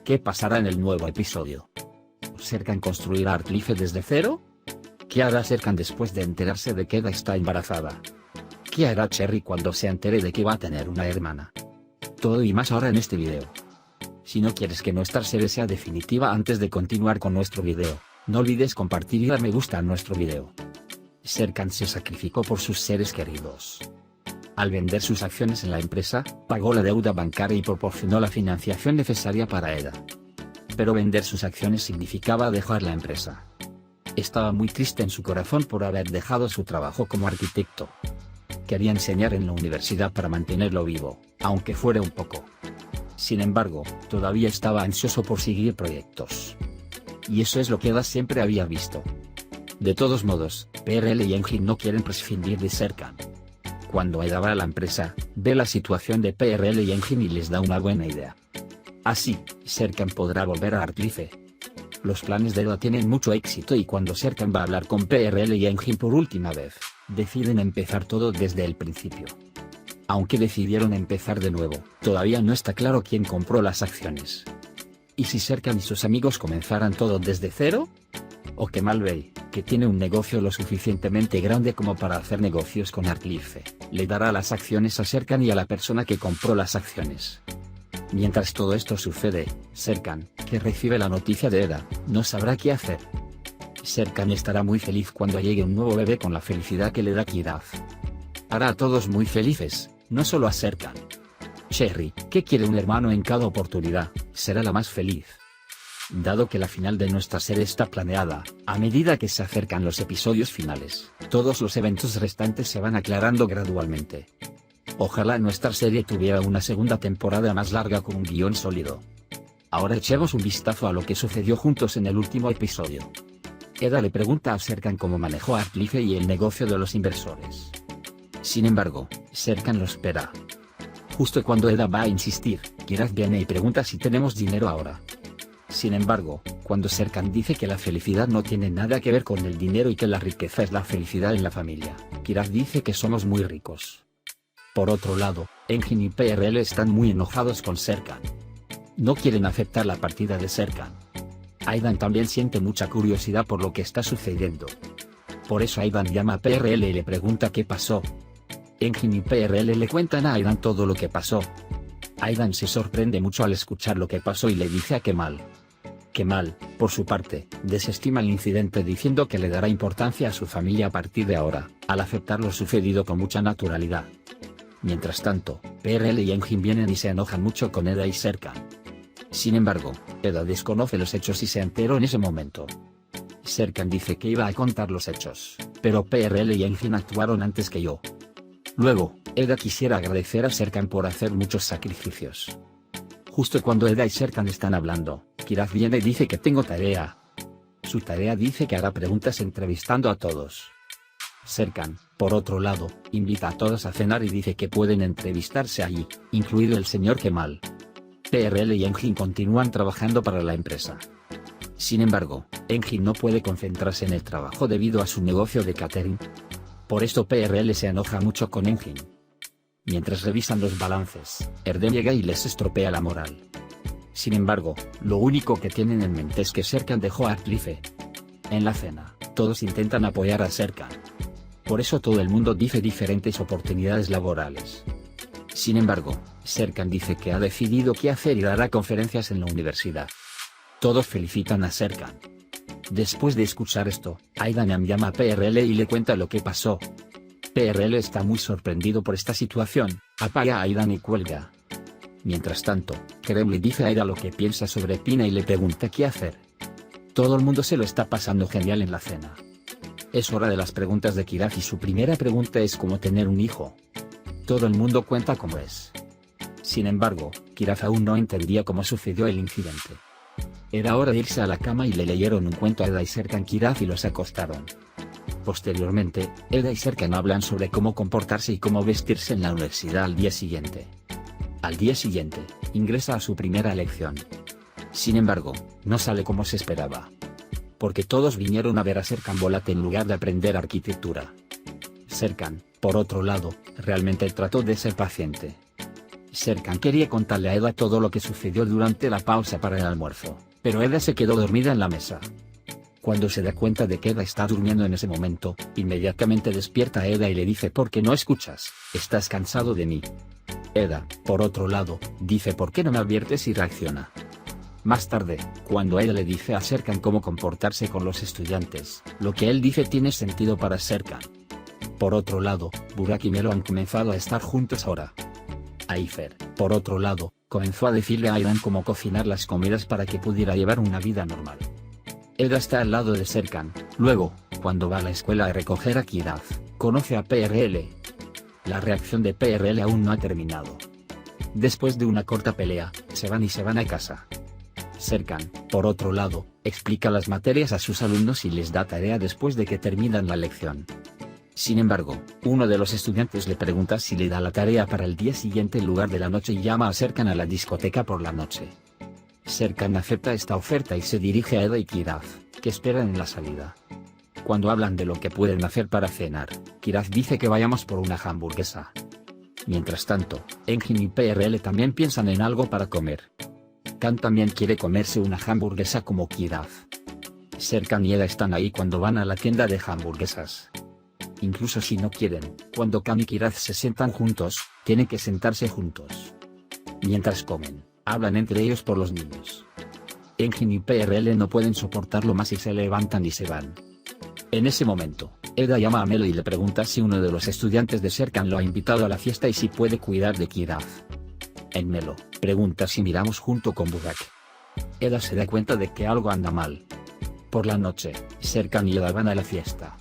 ¿Qué pasará en el nuevo episodio? ¿Serkan construirá Artlife desde cero? ¿Qué hará Serkan después de enterarse de que Eda está embarazada? ¿Qué hará Cherry cuando se entere de que va a tener una hermana? Todo y más ahora en este video. Si no quieres que nuestra serie sea definitiva antes de continuar con nuestro video, no olvides compartir y dar me gusta a nuestro video. Serkan se sacrificó por sus seres queridos. Al vender sus acciones en la empresa, pagó la deuda bancaria y proporcionó la financiación necesaria para Eda. Pero vender sus acciones significaba dejar la empresa. Estaba muy triste en su corazón por haber dejado su trabajo como arquitecto. Quería enseñar en la universidad para mantenerlo vivo, aunque fuera un poco. Sin embargo, todavía estaba ansioso por seguir proyectos. Y eso es lo que Eda siempre había visto. De todos modos, PRL y Engin no quieren prescindir de Serkan. Cuando Eda va a la empresa, ve la situación de PRL y Engin y les da una buena idea. Así, Serkan podrá volver a Artlife. Los planes de Eda tienen mucho éxito y cuando Serkan va a hablar con PRL y Engin por última vez, deciden empezar todo desde el principio. Aunque decidieron empezar de nuevo, todavía no está claro quién compró las acciones. ¿Y si Serkan y sus amigos comenzaran todo desde cero? O Kemal Bey, que tiene un negocio lo suficientemente grande como para hacer negocios con Artlife, le dará las acciones a Serkan y a la persona que compró las acciones. Mientras todo esto sucede, Serkan, que recibe la noticia de Eda, no sabrá qué hacer. Serkan estará muy feliz cuando llegue un nuevo bebé con la felicidad que le da Kiraf. Hará a todos muy felices, no solo a Serkan. Cherry, que quiere un hermano en cada oportunidad, será la más feliz. Dado que la final de nuestra serie está planeada, a medida que se acercan los episodios finales, todos los eventos restantes se van aclarando gradualmente. Ojalá nuestra serie tuviera una segunda temporada más larga con un guión sólido. Ahora echemos un vistazo a lo que sucedió juntos en el último episodio. Eda le pregunta a Serkan cómo manejó Artlife y el negocio de los inversores. Sin embargo, Serkan lo espera. Justo cuando Eda va a insistir, Kiraf viene y pregunta si tenemos dinero ahora. Sin embargo, cuando Serkan dice que la felicidad no tiene nada que ver con el dinero y que la riqueza es la felicidad en la familia, Kiraf dice que somos muy ricos. Por otro lado, Engin y PRL están muy enojados con Serkan. No quieren aceptar la partida de Serkan. Aidan también siente mucha curiosidad por lo que está sucediendo. Por eso Aidan llama a PRL y le pregunta qué pasó. Engin y PRL le cuentan a Aidan todo lo que pasó. Aidan se sorprende mucho al escuchar lo que pasó y le dice a Kemal. Kemal, por su parte, desestima el incidente diciendo que le dará importancia a su familia a partir de ahora, al aceptar lo sucedido con mucha naturalidad. Mientras tanto, PRL y Engin vienen y se enojan mucho con Eda y Serkan. Sin embargo, Eda desconoce los hechos y se enteró en ese momento. Serkan dice que iba a contar los hechos, pero PRL y Engin actuaron antes que yo. Luego, Eda quisiera agradecer a Serkan por hacer muchos sacrificios. Justo cuando Eda y Serkan están hablando, Kiraf viene y dice que tengo tarea. Su tarea dice que hará preguntas entrevistando a todos. Serkan, por otro lado, invita a todos a cenar y dice que pueden entrevistarse allí, incluido el señor Kemal. PRL y Engin continúan trabajando para la empresa. Sin embargo, Engin no puede concentrarse en el trabajo debido a su negocio de catering. Por esto PRL se enoja mucho con Engin. Mientras revisan los balances, Erdem llega y les estropea la moral. Sin embargo, lo único que tienen en mente es que Serkan dejó a Artlife. En la cena, todos intentan apoyar a Serkan. Por eso todo el mundo dice diferentes oportunidades laborales. Sin embargo, Serkan dice que ha decidido qué hacer y dará conferencias en la universidad. Todos felicitan a Serkan. Después de escuchar esto, Aidan llama a PRL y le cuenta lo que pasó. PRL está muy sorprendido por esta situación, apaga a Aidan y cuelga. Mientras tanto, Kerem le dice a Aida lo que piensa sobre Pina y le pregunta qué hacer. Todo el mundo se lo está pasando genial en la cena. Es hora de las preguntas de Kiraf y su primera pregunta es cómo tener un hijo. Todo el mundo cuenta cómo es. Sin embargo, Kiraf aún no entendía cómo sucedió el incidente. Era hora de irse a la cama y le leyeron un cuento a Eda y Serkan Kiraf y los acostaron. Posteriormente, Eda y Serkan hablan sobre cómo comportarse y cómo vestirse en la universidad al día siguiente. Al día siguiente, ingresa a su primera lección. Sin embargo, no sale como se esperaba. Porque todos vinieron a ver a Serkan Bolat en lugar de aprender arquitectura. Serkan, por otro lado, realmente trató de ser paciente. Serkan quería contarle a Eda todo lo que sucedió durante la pausa para el almuerzo, pero Eda se quedó dormida en la mesa. Cuando se da cuenta de que Eda está durmiendo en ese momento, inmediatamente despierta a Eda y le dice: ¿por qué no escuchas? ¿Estás cansado de mí? Eda, por otro lado, dice: ¿por qué no me adviertes? Y reacciona. Más tarde, cuando Eda le dice a Serkan cómo comportarse con los estudiantes, lo que él dice tiene sentido para Serkan. Por otro lado, Burak y Melo han comenzado a estar juntos ahora. Ayfer, por otro lado, comenzó a decirle a Aydan cómo cocinar las comidas para que pudiera llevar una vida normal. Eda está al lado de Serkan. Luego, cuando va a la escuela a recoger a Kiraz, conoce a PRL. La reacción de PRL aún no ha terminado. Después de una corta pelea, se van a casa. Serkan, por otro lado, explica las materias a sus alumnos y les da tarea después de que terminan la lección. Sin embargo, uno de los estudiantes le pregunta si le da la tarea para el día siguiente en lugar de la noche y llama a Serkan a la discoteca por la noche. Serkan acepta esta oferta y se dirige a Eda y Kiraz, que esperan en la salida. Cuando hablan de lo que pueden hacer para cenar, Kiraz dice que vayamos por una hamburguesa. Mientras tanto, Engin y PRL también piensan en algo para comer. Khan también quiere comerse una hamburguesa como Kiraz. Serkan y Eda están ahí cuando van a la tienda de hamburguesas. Incluso si no quieren, cuando Khan y Kiraz se sientan juntos, tienen que sentarse juntos. Mientras comen, hablan entre ellos por los niños. Engin y PRL no pueden soportarlo más y se levantan y se van. En ese momento, Eda llama a Melo y le pregunta si uno de los estudiantes de Serkan lo ha invitado a la fiesta y si puede cuidar de Kiraz. En Melo, pregunta si miramos junto con Burak. Eda se da cuenta de que algo anda mal. Por la noche, Serkan y Eda van a la fiesta.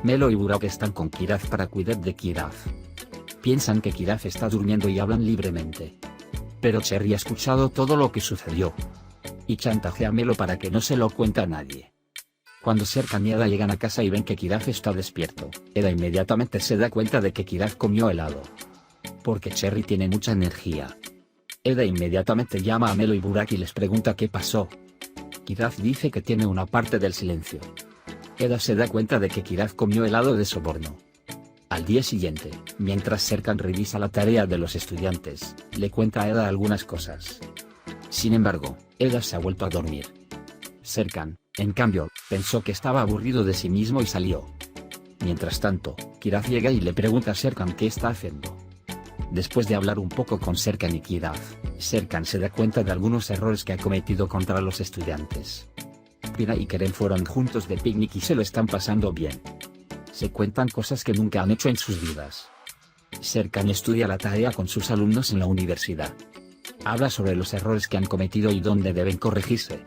Melo y Burak están con Kiraz para cuidar de Kiraz. Piensan que Kiraz está durmiendo y hablan libremente. Pero Cherry ha escuchado todo lo que sucedió. Y chantajea a Melo para que no se lo cuente a nadie. Cuando Serkan y Eda llegan a casa y ven que Kiraz está despierto, Eda inmediatamente se da cuenta de que Kiraz comió helado. Porque Cherry tiene mucha energía. Eda inmediatamente llama a Melo y Burak y les pregunta qué pasó. Kiraz dice que tiene una parte del silencio. Eda se da cuenta de que Kiraz comió helado de soborno. Al día siguiente, mientras Serkan revisa la tarea de los estudiantes, le cuenta a Eda algunas cosas. Sin embargo, Eda se ha vuelto a dormir. Serkan, en cambio, pensó que estaba aburrido de sí mismo y salió. Mientras tanto, Kiraz llega y le pregunta a Serkan qué está haciendo. Después de hablar un poco con Serkan y Kiraz, Serkan se da cuenta de algunos errores que ha cometido contra los estudiantes. Pira y Kerem fueron juntos de picnic y se lo están pasando bien. Se cuentan cosas que nunca han hecho en sus vidas. Serkan estudia la tarea con sus alumnos en la universidad. Habla sobre los errores que han cometido y dónde deben corregirse.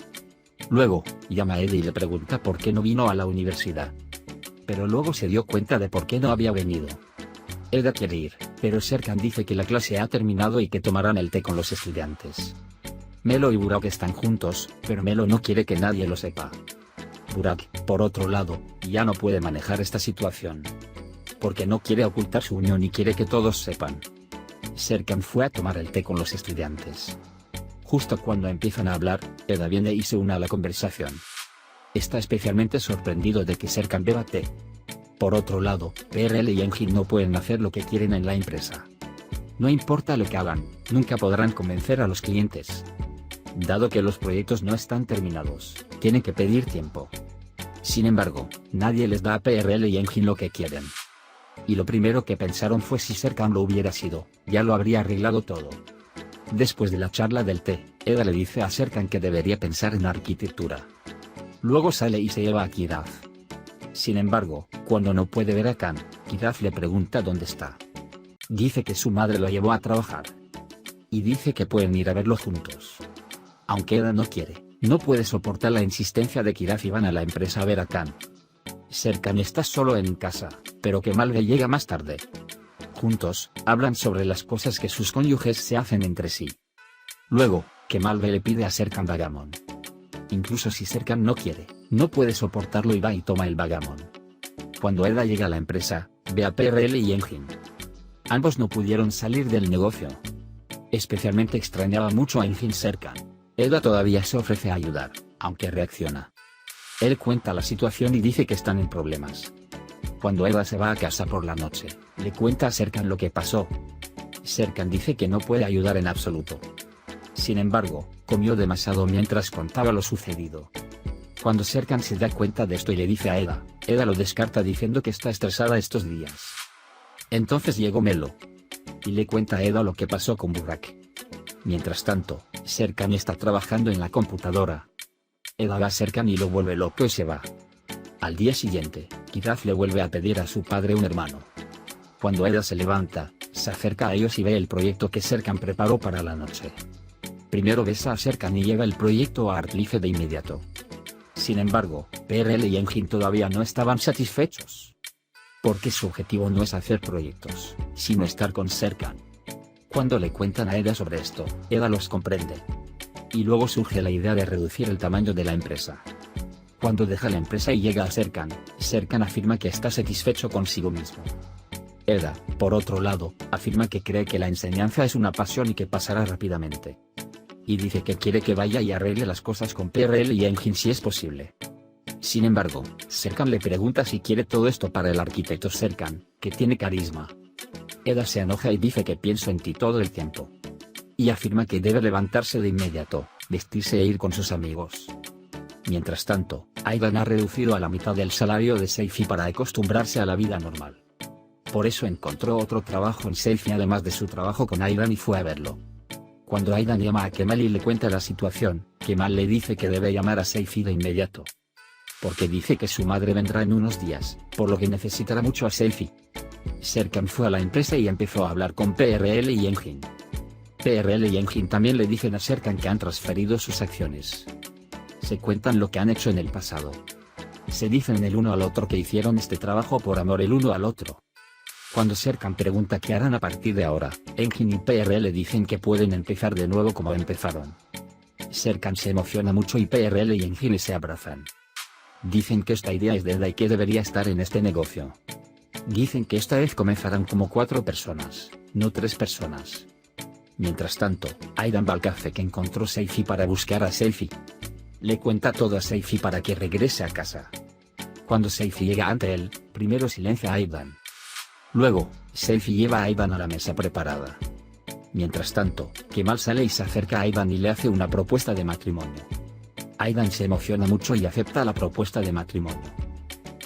Luego, llama a Eda y le pregunta por qué no vino a la universidad. Pero luego se dio cuenta de por qué no había venido. Eda quiere ir, pero Serkan dice que la clase ha terminado y que tomarán el té con los estudiantes. Melo y Burak están juntos, pero Melo no quiere que nadie lo sepa. Burak, por otro lado, ya no puede manejar esta situación. Porque no quiere ocultar su unión y quiere que todos sepan. Serkan fue a tomar el té con los estudiantes. Justo cuando empiezan a hablar, Eda viene y se une a la conversación. Está especialmente sorprendido de que Serkan beba té. Por otro lado, PRL y Engin no pueden hacer lo que quieren en la empresa. No importa lo que hagan, nunca podrán convencer a los clientes. Dado que los proyectos no están terminados, tienen que pedir tiempo. Sin embargo, nadie les da a PRL y Engin lo que quieren. Y lo primero que pensaron fue si Serkan lo hubiera sido, ya lo habría arreglado todo. Después de la charla del té, Eda le dice a Serkan que debería pensar en arquitectura. Luego sale y se lleva a Kiraz. Sin embargo, cuando no puede ver a Khan, Kiraz le pregunta dónde está. Dice que su madre lo llevó a trabajar. Y dice que pueden ir a verlo juntos. Aunque Eda no quiere, no puede soportar la insistencia de Kiraz y van a la empresa a ver a Khan. Serkan está solo en casa, pero que Malve llega más tarde. Juntos, hablan sobre las cosas que sus cónyuges se hacen entre sí. Luego, que Malve le pide a Serkan Vagamon. Incluso si Serkan no quiere, no puede soportarlo y va y toma el Vagamon. Cuando Eda llega a la empresa, ve a PRL y Engin. Ambos no pudieron salir del negocio. Especialmente extrañaba mucho a Engin Serkan. Eda todavía se ofrece a ayudar, aunque reacciona. Él cuenta la situación y dice que están en problemas. Cuando Eda se va a casa por la noche, le cuenta a Serkan lo que pasó. Serkan dice que no puede ayudar en absoluto. Sin embargo, comió demasiado mientras contaba lo sucedido. Cuando Serkan se da cuenta de esto y le dice a Eda, Eda lo descarta diciendo que está estresada estos días. Entonces llegó Melo y le cuenta a Eda lo que pasó con Burak. Mientras tanto, Serkan está trabajando en la computadora. Eda va a Serkan y lo vuelve loco y se va. Al día siguiente, Kiraf le vuelve a pedir a su padre un hermano. Cuando Eda se levanta, se acerca a ellos y ve el proyecto que Serkan preparó para la noche. Primero besa a Serkan y lleva el proyecto a Artlife de inmediato. Sin embargo, PRL y Engin todavía no estaban satisfechos. Porque su objetivo no es hacer proyectos, sino estar con Serkan. Cuando le cuentan a Eda sobre esto, Eda los comprende. Y luego surge la idea de reducir el tamaño de la empresa. Cuando deja la empresa y llega a Serkan, Serkan afirma que está satisfecho consigo mismo. Eda, por otro lado, afirma que cree que la enseñanza es una pasión y que pasará rápidamente. Y dice que quiere que vaya y arregle las cosas con PRL y Engin si es posible. Sin embargo, Serkan le pregunta si quiere todo esto para el arquitecto Serkan, que tiene carisma. Eda se enoja y dice que pienso en ti todo el tiempo. Y afirma que debe levantarse de inmediato, vestirse e ir con sus amigos. Mientras tanto, Aidan ha reducido a la mitad el salario de Seifi para acostumbrarse a la vida normal. Por eso encontró otro trabajo en Seifi además de su trabajo con Aidan y fue a verlo. Cuando Aidan llama a Kemal y le cuenta la situación, Kemal le dice que debe llamar a Seifi de inmediato. Porque dice que su madre vendrá en unos días, por lo que necesitará mucho a Seifi. Serkan fue a la empresa y empezó a hablar con PRL y Engin. PRL y Engin también le dicen a Serkan que han transferido sus acciones. Se cuentan lo que han hecho en el pasado. Se dicen el uno al otro que hicieron este trabajo por amor el uno al otro. Cuando Serkan pregunta qué harán a partir de ahora, Engin y PRL dicen que pueden empezar de nuevo como empezaron. Serkan se emociona mucho y PRL y Engin se abrazan. Dicen que esta idea es de Eda y que debería estar en este negocio. Dicen que esta vez comenzarán como 4 personas, no 3 personas. Mientras tanto, Aidan va al café que encontró Seifi para buscar a Seifi. Le cuenta todo a Seifi para que regrese a casa. Cuando Seifi llega ante él, primero silencia a Aidan. Luego, Seifi lleva a Aidan a la mesa preparada. Mientras tanto, Kemal sale y se acerca a Aidan y le hace una propuesta de matrimonio. Aidan se emociona mucho y acepta la propuesta de matrimonio.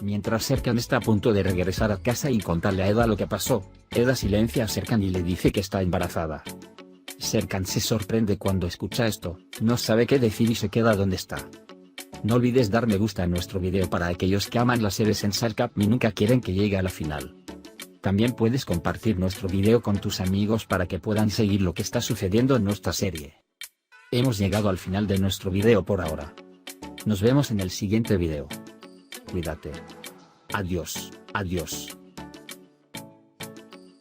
Mientras Serkan está a punto de regresar a casa y contarle a Eda lo que pasó, Eda silencia a Serkan y le dice que está embarazada. Serkan se sorprende cuando escucha esto, no sabe qué decir y se queda donde está. No olvides dar me gusta en nuestro video para aquellos que aman las series en Sarkap y nunca quieren que llegue a la final. También puedes compartir nuestro video con tus amigos para que puedan seguir lo que está sucediendo en nuestra serie. Hemos llegado al final de nuestro video por ahora. Nos vemos en el siguiente video. Cuídate. Adiós, adiós.